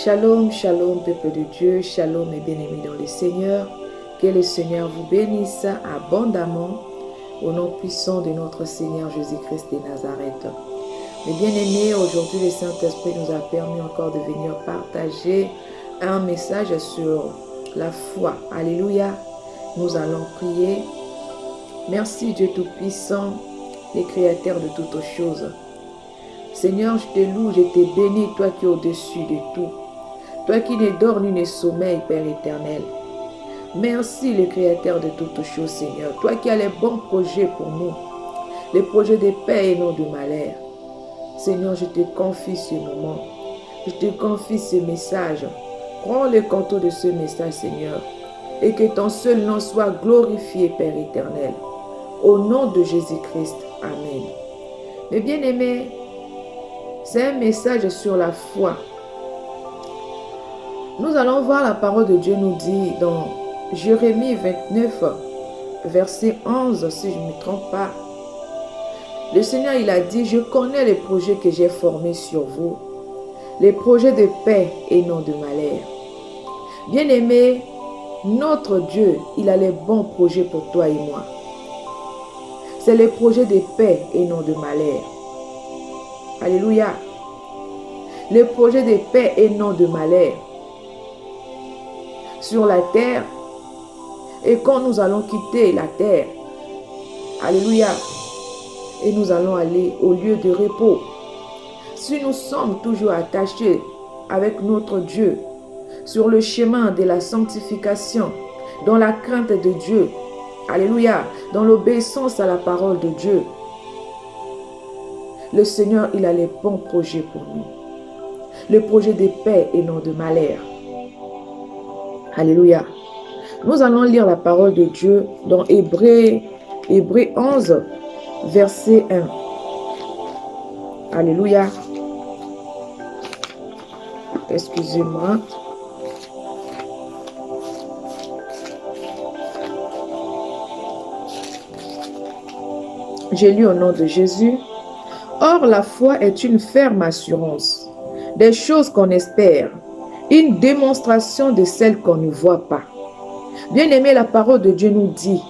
Shalom, shalom, peuple de Dieu, shalom et bien-aimés dans le Seigneur. Que le Seigneur vous bénisse abondamment au nom puissant de notre Seigneur Jésus-Christ de Nazareth. Mes bien-aimés, aujourd'hui le Saint-Esprit nous a permis encore de venir partager un message sur la foi. Alléluia. Nous allons prier. Merci Dieu Tout-Puissant, le Créateur de toutes choses. Seigneur, je te loue, je te bénis, toi qui es au-dessus de tout. Toi qui ne dors ni ne sommeille, Père éternel. Merci, le Créateur de toutes choses, Seigneur. Toi qui as les bons projets pour nous. Les projets de paix et non de malheur. Seigneur, je te confie ce moment. Je te confie ce message. Prends le contrôle de ce message, Seigneur. Et que ton seul nom soit glorifié, Père éternel. Au nom de Jésus-Christ. Amen. Mes bien-aimés, c'est un message sur la foi. Nous allons voir la parole de Dieu nous dit dans Jérémie 29, verset 11, si je ne me trompe pas. Le Seigneur, il a dit, je connais les projets que j'ai formés sur vous, les projets de paix et non de malheur. Bien-aimé, notre Dieu, il a les bons projets pour toi et moi. C'est les projets de paix et non de malheur. Alléluia. Les projets de paix et non de malheur sur la terre. Et quand nous allons quitter la terre, alléluia, et nous allons aller au lieu de repos. Si nous sommes toujours attachés avec notre Dieu sur le chemin de la sanctification, dans la crainte de Dieu, alléluia, dans l'obéissance à la parole de Dieu, le Seigneur, il a les bons projets pour nous. Le projet de paix et non de malheur. Alléluia. Nous allons lire la parole de Dieu dans Hébreux 11, verset 1. Alléluia. Excusez-moi. J'ai lu au nom de Jésus. Or, la foi est une ferme assurance des choses qu'on espère, une démonstration de celles qu'on ne voit pas. Bien-aimé, la parole de Dieu nous dit,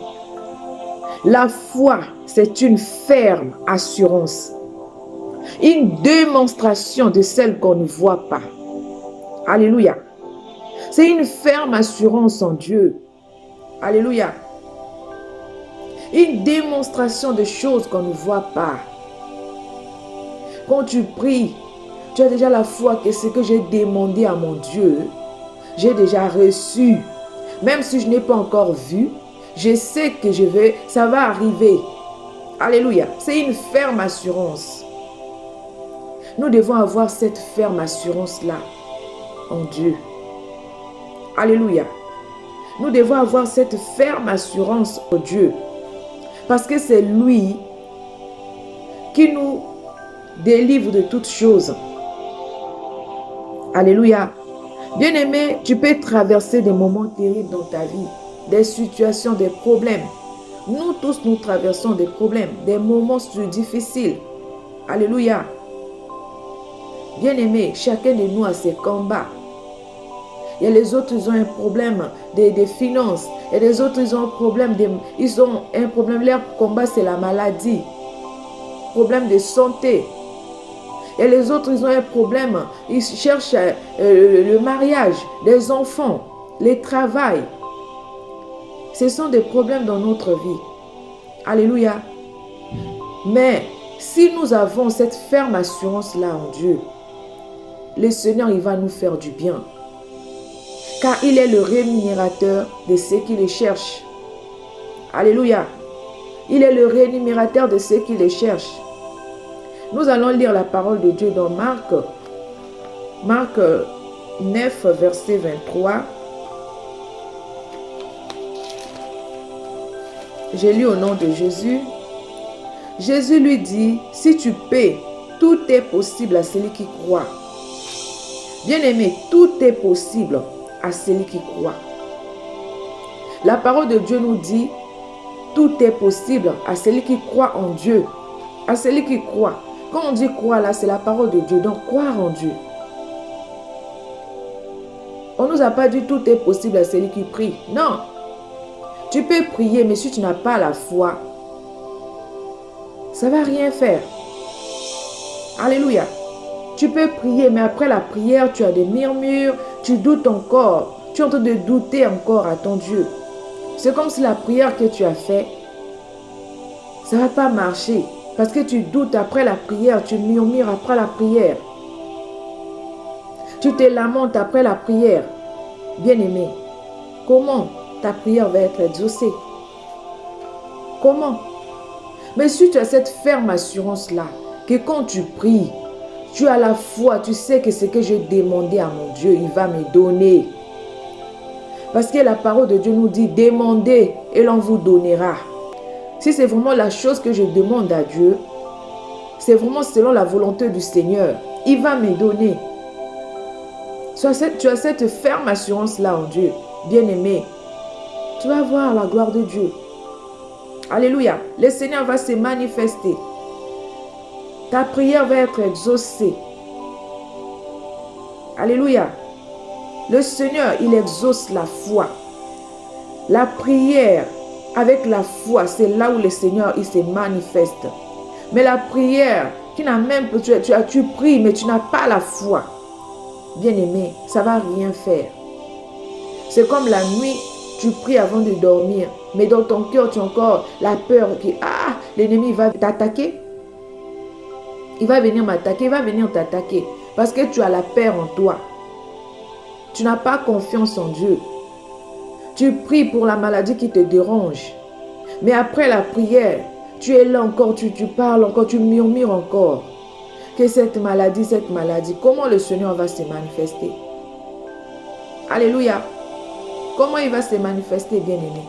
la foi, c'est une ferme assurance, une démonstration de celles qu'on ne voit pas. Alléluia. C'est une ferme assurance en Dieu. Alléluia. Une démonstration de choses qu'on ne voit pas. Quand tu pries, tu as déjà la foi que ce que j'ai demandé à mon Dieu, j'ai déjà reçu. Même si je n'ai pas encore vu, je sais que ça va arriver. Alléluia. C'est une ferme assurance. Nous devons avoir cette ferme assurance-là en Dieu. Alléluia. Nous devons avoir cette ferme assurance en Dieu. Parce que c'est lui qui nous délivre de toutes choses. Alléluia. Bien-aimé, tu peux traverser des moments terribles dans ta vie, des situations, des problèmes. Nous tous, nous traversons des problèmes, des moments difficiles. Alléluia. Bien-aimé, chacun de nous a ses combats. Il y a les autres, ils ont un problème des finances. Et les autres, ils ont un problème, leur combat, c'est la maladie. Problème de santé. Et les autres, ils ont un problème. Ils cherchent le mariage, des enfants, le travail. Ce sont des problèmes dans notre vie. Alléluia. Mais si nous avons cette ferme assurance-là en Dieu, le Seigneur, il va nous faire du bien. Car il est le rémunérateur de ceux qui le cherchent. Alléluia. Il est le rémunérateur de ceux qui le cherchent. Nous allons lire la parole de Dieu dans Marc 9, verset 23. J'ai lu au nom de Jésus. Jésus lui dit, si tu paies, tout est possible à celui qui croit. Bien-aimé, tout est possible à celui qui croit. La parole de Dieu nous dit, tout est possible à celui qui croit en Dieu, à celui qui croit. Quand on dit croire là, c'est la parole de Dieu. Donc croire en Dieu. On ne nous a pas dit tout est possible à celui qui prie. Non. Tu peux prier, mais si tu n'as pas la foi, ça ne va rien faire. Alléluia. Tu peux prier, mais après la prière, tu as des murmures, tu doutes encore. Tu es en train de douter encore à ton Dieu. C'est comme si la prière que tu as faite, ça ne va pas marcher. Parce que tu doutes après la prière, tu murmures après la prière. Tu te lamentes après la prière. Bien-aimé, comment ta prière va être exaucée? Comment? Mais si tu as cette ferme assurance-là, que quand tu pries, tu as la foi, tu sais que ce que j'ai demandé à mon Dieu, il va me donner. Parce que la parole de Dieu nous dit, demandez et l'on vous donnera. Si c'est vraiment la chose que je demande à Dieu, c'est vraiment selon la volonté du Seigneur, il va me donner. Tu as cette ferme assurance-là en Dieu, bien-aimé. Tu vas voir la gloire de Dieu. Alléluia. Le Seigneur va se manifester. Ta prière va être exaucée. Alléluia. Le Seigneur, il exauce la foi. La prière avec la foi, c'est là où le Seigneur, il se manifeste. Mais la prière, tu pries, mais tu n'as pas la foi. Bien-aimé, ça ne va rien faire. C'est comme la nuit, tu pries avant de dormir, mais dans ton cœur, tu as encore la peur que l'ennemi va t'attaquer. Il va venir m'attaquer, il va venir t'attaquer. Parce que tu as la peur en toi. Tu n'as pas confiance en Dieu. Tu pries pour la maladie qui te dérange. Mais après la prière, tu es là encore, tu parles encore, tu murmures encore. Que cette maladie, comment le Seigneur va se manifester? Alléluia. Comment il va se manifester, bien-aimé?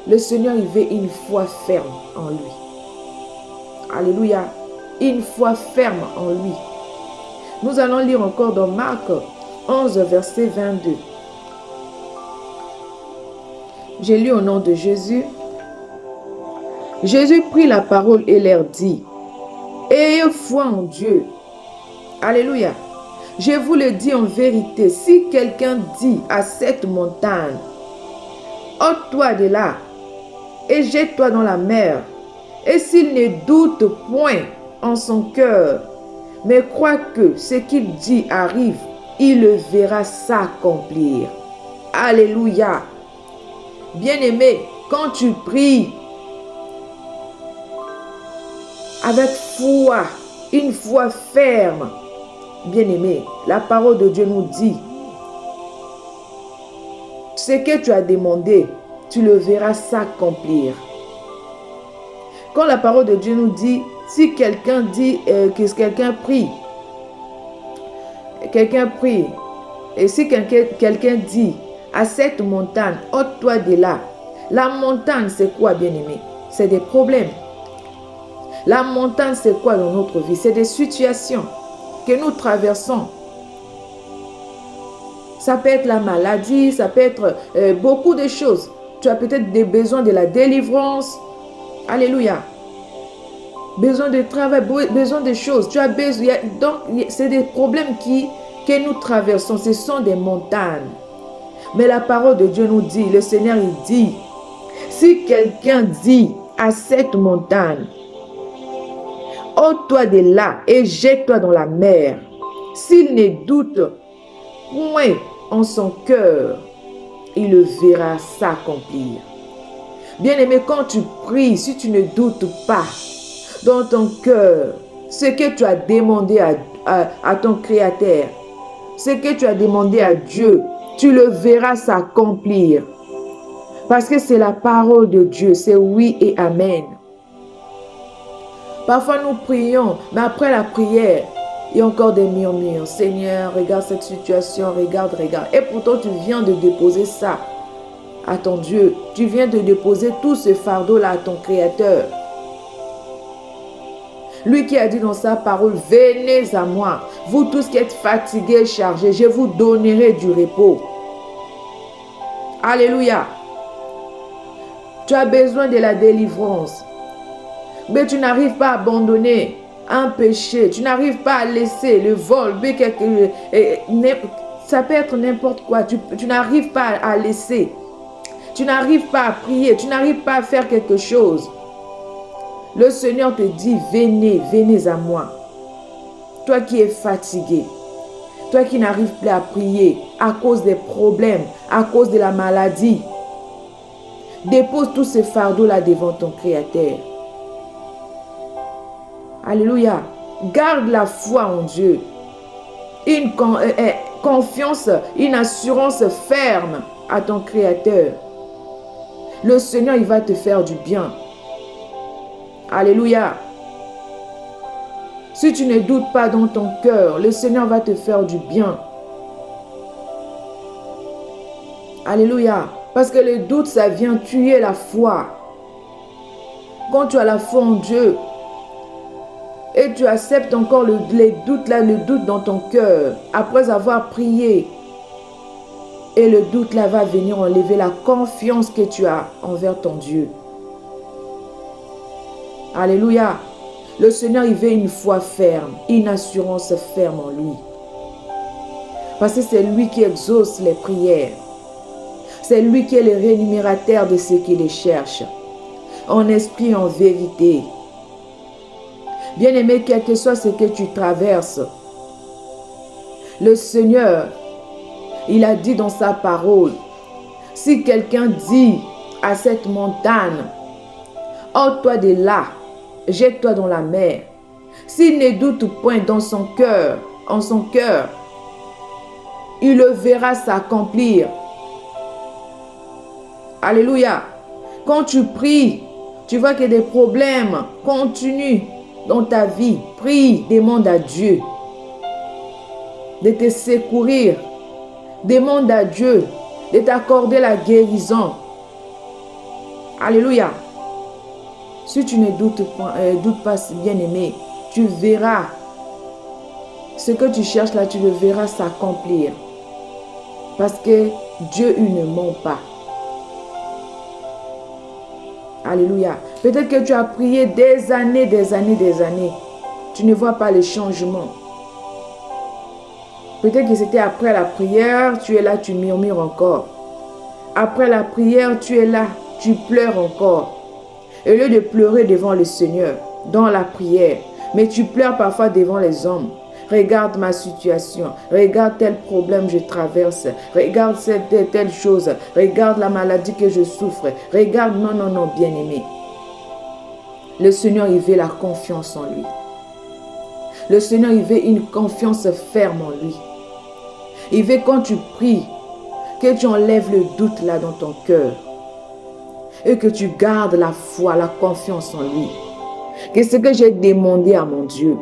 Le Seigneur, il veut une foi ferme en lui. Alléluia. Une foi ferme en lui. Nous allons lire encore dans Marc 11, verset 22. J'ai lu au nom de Jésus. Jésus prit la parole et leur dit, ayez foi en Dieu. Alléluia. Je vous le dis en vérité, si quelqu'un dit à cette montagne, ôte-toi de là et jette-toi dans la mer, et s'il ne doute point en son cœur, mais croit que ce qu'il dit arrive, il le verra s'accomplir. Alléluia. Bien-aimé, quand tu pries avec foi, une foi ferme, bien-aimé, la parole de Dieu nous dit, ce que tu as demandé, tu le verras s'accomplir. Quand la parole de Dieu nous dit, si quelqu'un dit que quelqu'un prie, et si quelqu'un dit à cette montagne, ôte-toi de là. La montagne, c'est quoi, bien-aimé? C'est des problèmes. La montagne, c'est quoi dans notre vie? C'est des situations que nous traversons. Ça peut être la maladie, ça peut être beaucoup de choses. Tu as peut-être des besoins de la délivrance. Alléluia. Besoin de travail, besoin de choses. Tu as besoin. Donc, c'est des problèmes que nous traversons. Ce sont des montagnes. Mais la parole de Dieu nous dit, le Seigneur, il dit, si quelqu'un dit à cette montagne, ôte-toi de là et jette-toi dans la mer, s'il ne doute point en son cœur, il le verra s'accomplir. Bien-aimé, quand tu pries, si tu ne doutes pas dans ton cœur, ce que tu as demandé à ton Créateur, ce que tu as demandé à Dieu, tu le verras s'accomplir. Parce que c'est la parole de Dieu, c'est oui et amen. Parfois nous prions, mais après la prière, il y a encore des murmures. Seigneur, regarde cette situation, regarde. Et pourtant tu viens de déposer ça à ton Dieu. Tu viens de déposer tout ce fardeau-là à ton Créateur. Lui qui a dit dans sa parole, venez à moi, vous tous qui êtes fatigués et chargés, je vous donnerai du repos. Alléluia. Tu as besoin de la délivrance. Mais tu n'arrives pas à abandonner un péché. Tu n'arrives pas à laisser le vol. Ça peut être n'importe quoi. Tu n'arrives pas à laisser. Tu n'arrives pas à prier. Tu n'arrives pas à faire quelque chose. Le Seigneur te dit, venez, venez à moi. Toi qui es fatigué. Toi qui n'arrives plus à prier à cause des problèmes, à cause de la maladie. Dépose tous ces fardeaux-là devant ton Créateur. Alléluia. Garde la foi en Dieu. Une confiance, une assurance ferme à ton Créateur. Le Seigneur, il va te faire du bien. Alléluia. Si tu ne doutes pas dans ton cœur, le Seigneur va te faire du bien. Alléluia. Parce que le doute, ça vient tuer la foi. Quand tu as la foi en Dieu, et tu acceptes encore les doutes là, le doute dans ton cœur, après avoir prié, et le doute là va venir enlever la confiance que tu as envers ton Dieu. Alléluia. Le Seigneur, il veut une foi ferme, une assurance ferme en lui. Parce que c'est lui qui exauce les prières. C'est lui qui est le rémunérateur de ceux qui les cherchent. En esprit, en vérité. Bien-aimé, quel que soit ce que tu traverses, le Seigneur, il a dit dans sa parole, si quelqu'un dit à cette montagne, ôte-toi de là, jette-toi dans la mer. S'il ne doute point dans son cœur, en son cœur, il le verra s'accomplir. Alléluia. Quand tu pries, tu vois que des problèmes continuent dans ta vie. Prie, demande à Dieu de te secourir. Demande à Dieu de t'accorder la guérison. Alléluia. Si tu ne doutes pas, bien-aimé, tu verras ce que tu cherches là, tu le verras s'accomplir. Parce que Dieu, il ne ment pas. Alléluia. Peut-être que tu as prié des années. Tu ne vois pas le changement. Peut-être que c'était après la prière, tu es là, tu murmures encore. Après la prière, tu es là, tu pleures encore. Au lieu de pleurer devant le Seigneur, dans la prière, mais tu pleures parfois devant les hommes. Regarde ma situation, regarde tel problème je traverse, regarde telle chose, regarde la maladie que je souffre, regarde, non, bien-aimé. Le Seigneur, il veut la confiance en lui. Le Seigneur, il veut une confiance ferme en lui. Il veut quand tu pries, que tu enlèves le doute là dans ton cœur et que tu gardes la foi, la confiance en lui. Que ce que j'ai demandé à mon Dieu,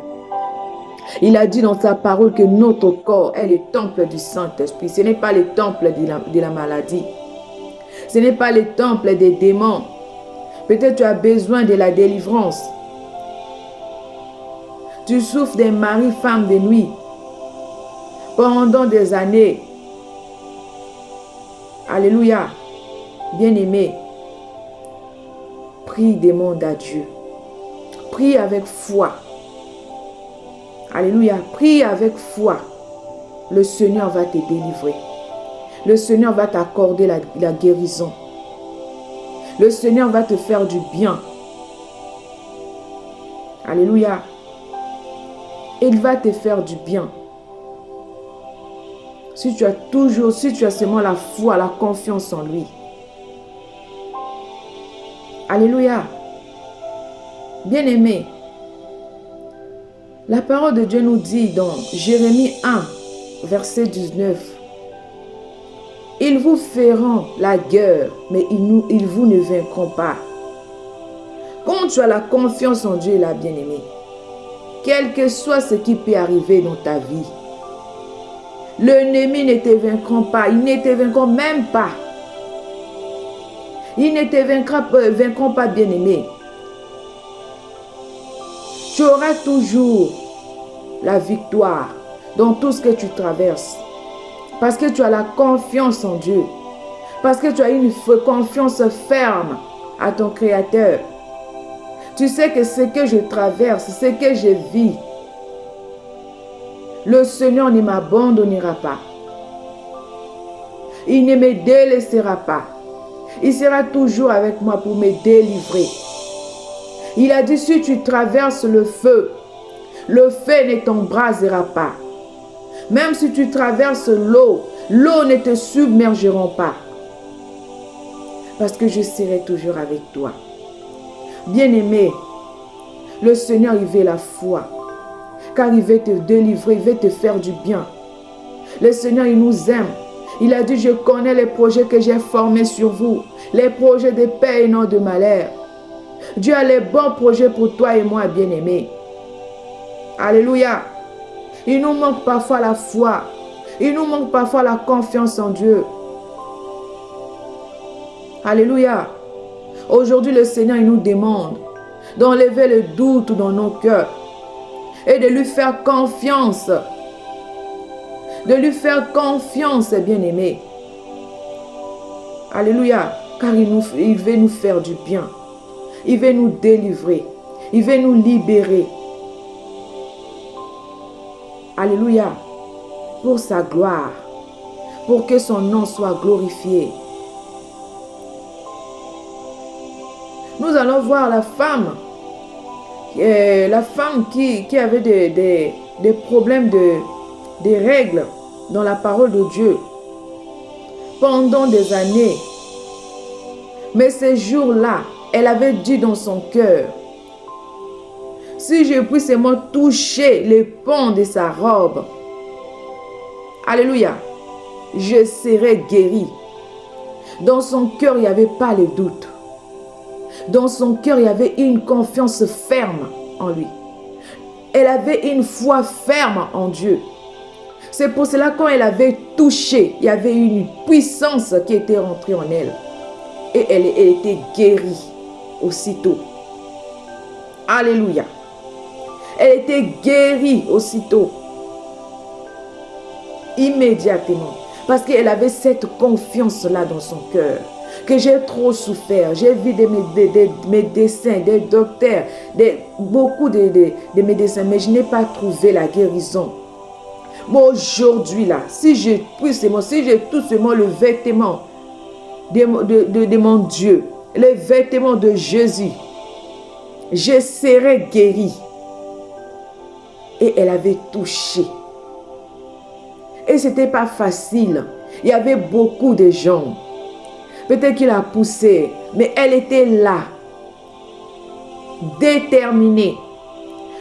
il a dit dans sa parole que notre corps est le temple du Saint-Esprit. Ce n'est pas le temple de la maladie. Ce n'est pas le temple des démons. Peut-être tu as besoin de la délivrance. Tu souffres d'un mari, femme de nuit pendant des années. Alléluia. Bien-aimé, prie, demande à Dieu. Prie avec foi. Alléluia. Prie avec foi. Le Seigneur va te délivrer. Le Seigneur va t'accorder la guérison. Le Seigneur va te faire du bien. Alléluia. Il va te faire du bien. Si tu as seulement la foi, la confiance en lui. Alléluia. Bien-aimé, la parole de Dieu nous dit dans Jérémie 1, verset 19. Ils vous feront la guerre, mais ils vous ne vaincront pas. Quand tu as la confiance en Dieu, là, bien-aimé, quel que soit ce qui peut arriver dans ta vie, l'ennemi ne te vaincra pas. Il ne te vaincra même pas. Il ne te vaincront pas, bien-aimé. Tu auras toujours la victoire dans tout ce que tu traverses. Parce que tu as la confiance en Dieu. Parce que tu as une confiance ferme à ton Créateur. Tu sais que ce que je traverse, ce que je vis, le Seigneur ne m'abandonnera pas. Il ne me délaissera pas. Il sera toujours avec moi pour me délivrer. Il a dit, si tu traverses le feu ne t'embrasera pas. Même si tu traverses l'eau ne te submergera pas. Parce que je serai toujours avec toi. Bien-aimé, le Seigneur, il veut la foi. Car il veut te délivrer, il veut te faire du bien. Le Seigneur, il nous aime. Il a dit, je connais les projets que j'ai formés sur vous. Les projets de paix et non de malheur. Dieu a les bons projets pour toi et moi, bien-aimé. Alléluia. Il nous manque parfois la foi. Il nous manque parfois la confiance en Dieu. Alléluia. Aujourd'hui, le Seigneur, il nous demande d'enlever le doute dans nos cœurs et de lui faire confiance. De lui faire confiance, bien-aimé. Alléluia. Car il veut nous faire du bien. Il veut nous délivrer. Il veut nous libérer. Alléluia. Pour sa gloire. Pour que son nom soit glorifié. Nous allons voir la femme. La femme qui avait des problèmes des règles dans la parole de Dieu. Pendant des années. Mais ces jours-là, elle avait dit dans son cœur, si je puis seulement toucher les pans de sa robe, alléluia, je serai guérie. Dans son cœur, il n'y avait pas le doute. Dans son cœur, il y avait une confiance ferme en lui. Elle avait une foi ferme en Dieu. C'est pour cela quand elle avait touché, il y avait une puissance qui était rentrée en elle. Et elle était guérie aussitôt. Alléluia. Elle était guérie aussitôt. Immédiatement. Parce qu'elle avait cette confiance-là dans son cœur. Que j'ai trop souffert. J'ai vu des médecins, des docteurs, beaucoup de médecins, mais je n'ai pas trouvé la guérison. Moi aujourd'hui là, si je touche seulement le vêtement de mon Dieu, le vêtement de Jésus, je serai guérie. Et elle avait touché. Et ce n'était pas facile. Il y avait beaucoup de gens. Peut-être qu'il a poussé, mais elle était là, déterminée,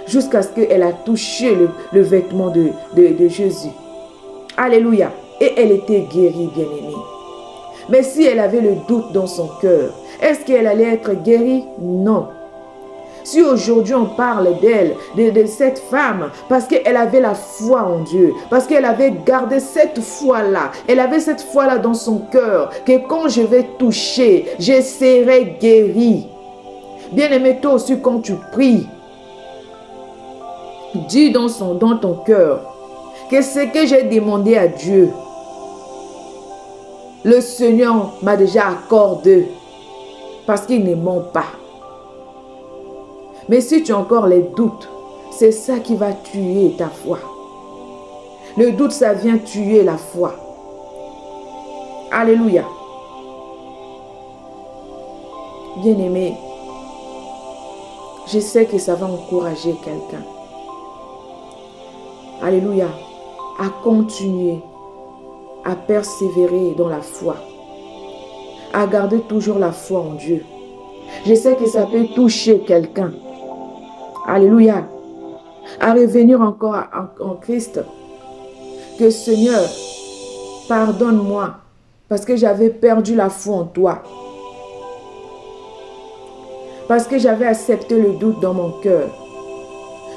jusqu'à ce qu'elle a touché le vêtement de Jésus. Alléluia. Et elle était guérie, bien-aimée. Mais si elle avait le doute dans son cœur, est-ce qu'elle allait être guérie? Non. Si aujourd'hui on parle d'elle, de cette femme, parce qu'elle avait la foi en Dieu, parce qu'elle avait gardé cette foi-là, elle avait cette foi-là dans son cœur, que quand je vais toucher, je serai guérie. Bien-aimé, toi aussi quand tu pries, dis dans ton cœur que ce que j'ai demandé à Dieu, le Seigneur m'a déjà accordé, parce qu'il ne ment pas. Mais si tu as encore les doutes, c'est ça qui va tuer ta foi. Le doute, ça vient tuer la foi. Alléluia. Bien-aimé, je sais que ça va encourager quelqu'un. Alléluia. À continuer, à persévérer dans la foi. À garder toujours la foi en Dieu. Je sais que ça peut toucher quelqu'un. Alléluia. À revenir encore en Christ. Que Seigneur, pardonne-moi parce que j'avais perdu la foi en toi. Parce que j'avais accepté le doute dans mon cœur.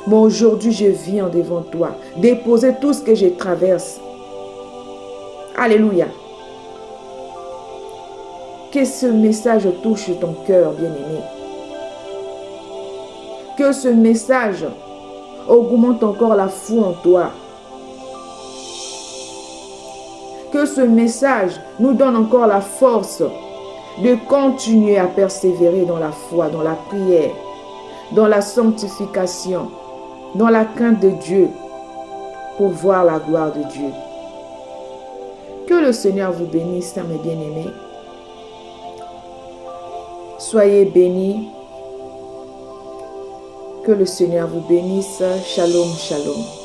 Mais aujourd'hui, je viens devant toi. Déposer tout ce que je traverse. Alléluia. Que ce message touche ton cœur, bien-aimé. Que ce message augmente encore la foi en toi. Que ce message nous donne encore la force de continuer à persévérer dans la foi, dans la prière, dans la sanctification, dans la crainte de Dieu, pour voir la gloire de Dieu. Que le Seigneur vous bénisse, mes bien-aimés. Soyez bénis. Que le Seigneur vous bénisse. Shalom, shalom.